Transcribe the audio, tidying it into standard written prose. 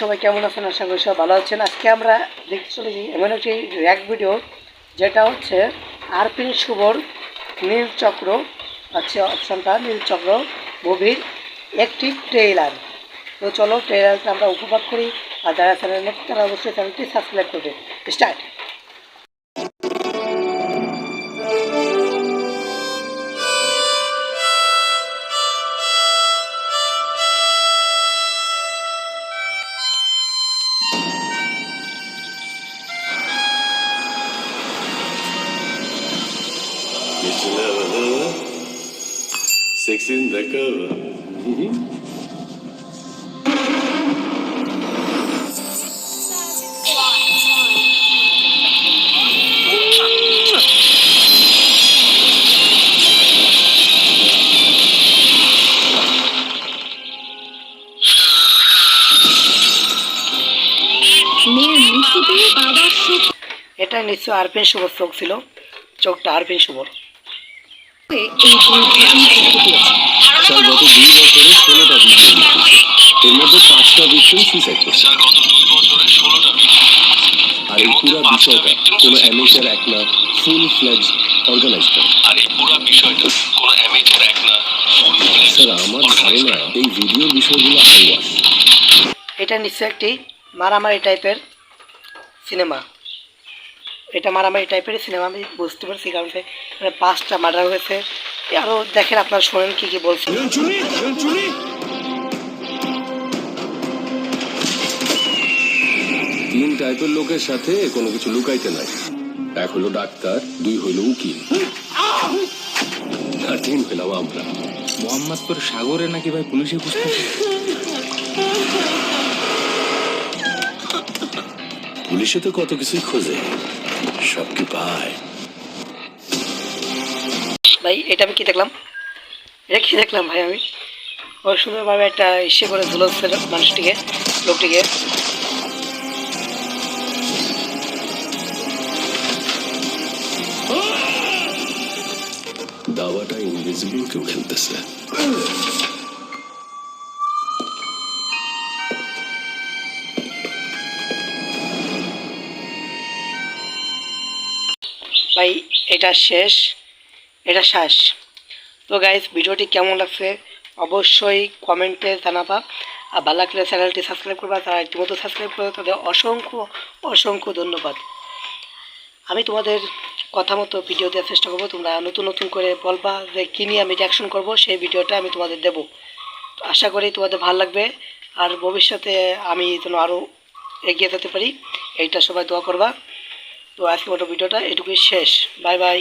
সবাই কেমন আছেন? আশা করি সবাই ভালো আছেন। আজকে আমরা দেখতে চলেছি এমন একটি রিয়াক্ট ভিডিও, যেটা হচ্ছে আরপিন শুভর নীলচক্র আছে অপশনটা, নীলচক্র মুভির একটি ট্রেইলার। তো চলো ট্রেইলারটা আমরা উপভোগ করি। আর যারা চ্যানেল নতুন তারা অবশ্যই চ্যানেলটি সাবস্ক্রাইব করবে। Start. Sexy in the cover. এটা নিশ্চয় আরপিন শুভর চোখ ছিল, চোখটা আরপিন শুভর। স্যার গত 2 বছরে 16টা ভিকটিম, এর মধ্যে 5টা ভিকটিম সুইসাইড করছে। আর এই পুরো বিষয়টা কোনো অ্যামেচার এক না, ফুল ফ্লেজ অর্গানাইজ করে। স্যার আমার ধারণা এই ভিডিওর বিষয়গুলো আইওয়াশ। এটা নিশ্চয় একটি মারামারি টাইপের সিনেমা। এটা মারামারি টাইপের সিনেমা আমি বুঝতে পারছি, কারণ এখানে 5টা মার্ডার হয়েছে। আরও দেখেন, আপনারা শোনেন কী কী বলছেন। 3 টাইপের লোকের সাথে কোনো কিছু লুকাইতে নাই। 1 হলো ডাক্তার, 2 হইল উকিল, আর 3 হইলাম আমরা। মোহাম্মদপুর সাগরে নাকি ভাই পুলিশে খুঁজতেছে। পুলিশে তো কত কিছুই খোঁজে, সব কি পায়? ভাই এটা আমি কি দেখলাম, এটা কি দেখলাম ভাই? আমি ওর সুন্দরভাবে একটা ইসে করে ঝুলছে মানুষটিকে, লোকটিকে। দাওয়াটা ইনভিজিবল কেউ খেলতেছে। ভাই এটা শেষ, এটা শেষ। তো গাইস, ভিডিওটি কেমন লাগছে অবশ্যই কমেন্টে জানাবা। আর ভালো লাগলে চ্যানেলটি সাবস্ক্রাইব করবা। তারা ইতিমধ্যে সাবস্ক্রাইব করে তাদের অসংখ্য অসংখ্য ধন্যবাদ। আমি তোমাদের কথা মতো ভিডিও দেওয়ার চেষ্টা করবো। তোমরা নতুন নতুন করে বলবা যে কী নিয়ে আমি রিঅ্যাকশন করবো, সেই ভিডিওটা আমি তোমাদের দেবো। আশা করি তোমাদের ভালো লাগবে। আর ভবিষ্যতে আমি যেন আরও এগিয়ে যেতে পারি, এইটা সবাই দোয়া করবা। তো আজকে মতো ভিডিওটা এটুকুই শেষ। Bye bye.